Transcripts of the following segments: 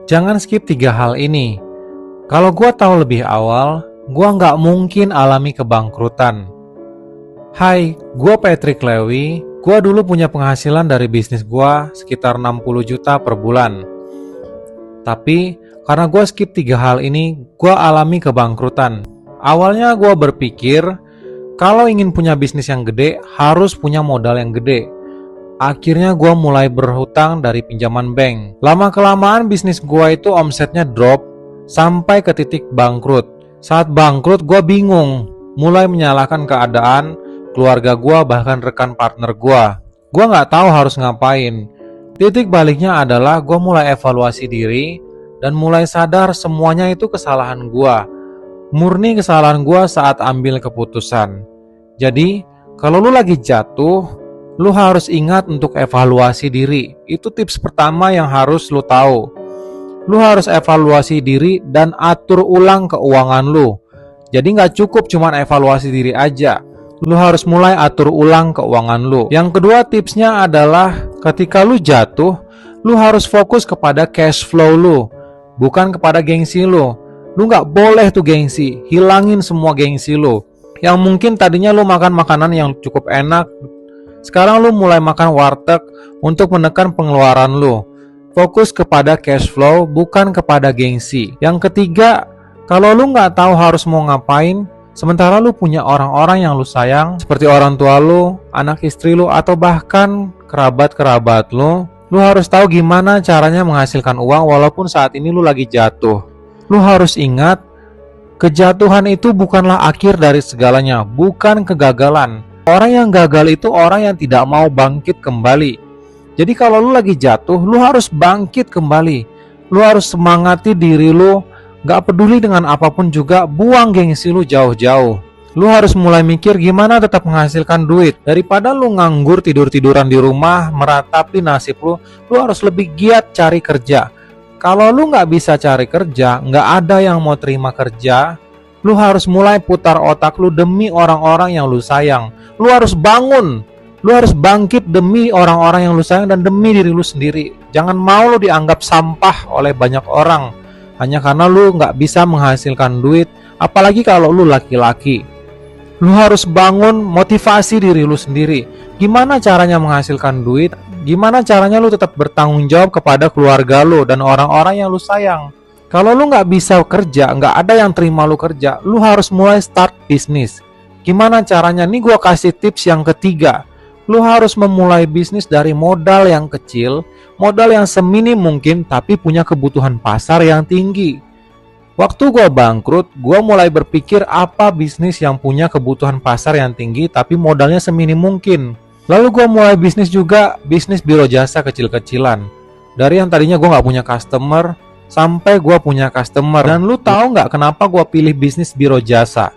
Jangan skip 3 hal ini. Kalau gua tahu lebih awal, gua nggak mungkin alami kebangkrutan. Hai, gua Patrick Lewy. Gua dulu punya penghasilan dari bisnis gua sekitar 60 juta per bulan. Tapi karena gua skip 3 hal ini, gua alami kebangkrutan. Awalnya gua berpikir kalau ingin punya bisnis yang gede harus punya modal yang gede. Akhirnya gua mulai berhutang dari pinjaman bank. Lama-kelamaan bisnis gua itu omsetnya drop sampai ke titik bangkrut. Saat bangkrut gua bingung, mulai menyalahkan keadaan, keluarga gua, bahkan rekan partner gua. Gua nggak tahu harus ngapain. Titik baliknya adalah gua mulai evaluasi diri dan mulai sadar semuanya itu kesalahan gua. Murni kesalahan gua saat ambil keputusan. Jadi, kalau lu lagi jatuh, lu harus ingat untuk evaluasi diri. Itu tips pertama yang harus lu tahu. Lu harus evaluasi diri dan atur ulang keuangan lu. Jadi nggak cukup cuman evaluasi diri aja. Lu harus mulai atur ulang keuangan lu. Yang kedua tipsnya adalah ketika lu jatuh, lu harus fokus kepada cash flow lu, bukan kepada gengsi lu. Lu nggak boleh tuh gengsi, hilangin semua gengsi lu. Yang mungkin tadinya lu makan makanan yang cukup enak, sekarang lu mulai makan warteg untuk menekan pengeluaran lu. Fokus kepada cash flow, bukan kepada gengsi. Yang ketiga, kalau lu nggak tahu harus mau ngapain, sementara lu punya orang-orang yang lu sayang, seperti orang tua lu, anak istri lu, atau bahkan kerabat-kerabat lu harus tahu gimana caranya menghasilkan uang walaupun saat ini lu lagi jatuh. Lu harus ingat, kejatuhan itu bukanlah akhir dari segalanya, bukan kegagalan. Orang yang gagal itu orang yang tidak mau bangkit kembali. Jadi kalau lu lagi jatuh, lu harus bangkit kembali. Lu harus semangati diri lu. Gak peduli dengan apapun juga, buang gengsi lu jauh-jauh. Lu harus mulai mikir gimana tetap menghasilkan duit. Daripada lu nganggur tidur-tiduran di rumah, meratapi nasib lu harus lebih giat cari kerja. Kalau lu gak bisa cari kerja, gak ada yang mau terima kerja, lu harus mulai putar otak lu demi orang-orang yang lu sayang. Lu harus bangun, lu harus bangkit demi orang-orang yang lu sayang dan demi diri lu sendiri. Jangan mau lu dianggap sampah oleh banyak orang hanya karena lu nggak bisa menghasilkan duit, apalagi kalau lu laki-laki. Lu harus bangun motivasi diri lu sendiri. Gimana caranya menghasilkan duit? Gimana caranya lu tetap bertanggung jawab kepada keluarga lu dan orang-orang yang lu sayang? Kalau lu nggak bisa kerja, nggak ada yang terima lu kerja, lu harus mulai start bisnis. Gimana caranya? Nih gua kasih tips yang ketiga. Lu harus memulai bisnis dari modal yang kecil, modal yang seminim mungkin, tapi punya kebutuhan pasar yang tinggi. Waktu gua bangkrut, gua mulai berpikir apa bisnis yang punya kebutuhan pasar yang tinggi, tapi modalnya seminim mungkin. Lalu gua mulai bisnis juga, bisnis biro jasa kecil-kecilan. Dari yang tadinya gua nggak punya customer, sampai gua punya customer. Dan lu tahu nggak kenapa gua pilih bisnis biro jasa?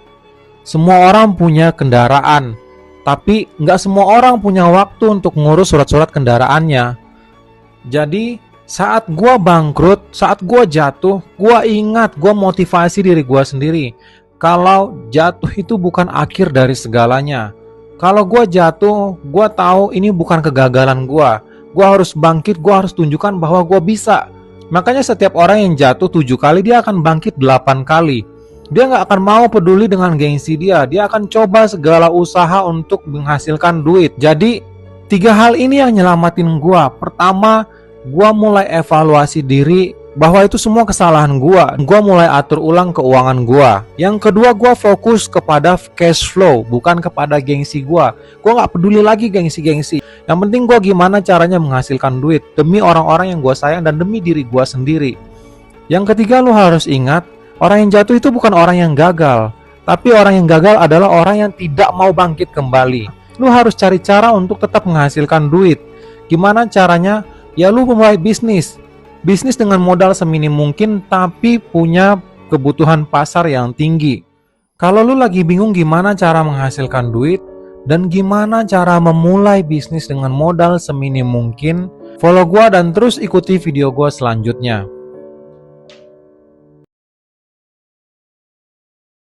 Semua orang punya kendaraan, tapi nggak semua orang punya waktu untuk ngurus surat-surat kendaraannya. Jadi saat gua bangkrut, saat gua jatuh, gua ingat, gua motivasi diri gua sendiri. Kalau jatuh itu bukan akhir dari segalanya. Kalau gua jatuh, gua tahu ini bukan kegagalan gua. Gua harus bangkit, gua harus tunjukkan bahwa gua bisa. Makanya setiap orang yang jatuh 7 kali, dia akan bangkit 8 kali. Dia nggak akan mau peduli dengan gengsi dia. Dia akan coba segala usaha untuk menghasilkan duit. Jadi 3 hal ini yang nyelamatin gua. Pertama, gua mulai evaluasi diri bahwa itu semua kesalahan gua. Gua mulai atur ulang keuangan gua. Yang kedua, gua fokus kepada cash flow, bukan kepada gengsi gua. Gua nggak peduli lagi gengsi-gengsi. Yang penting gua gimana caranya menghasilkan duit demi orang-orang yang gua sayang dan demi diri gua sendiri. Yang ketiga, lu harus ingat, orang yang jatuh itu bukan orang yang gagal, tapi orang yang gagal adalah orang yang tidak mau bangkit kembali. Lu harus cari cara untuk tetap menghasilkan duit. Gimana caranya? Ya lu memulai bisnis. Bisnis dengan modal seminim mungkin tapi punya kebutuhan pasar yang tinggi. Kalau lu lagi bingung gimana cara menghasilkan duit dan gimana cara memulai bisnis dengan modal seminim mungkin, follow gua dan terus ikuti video gua selanjutnya.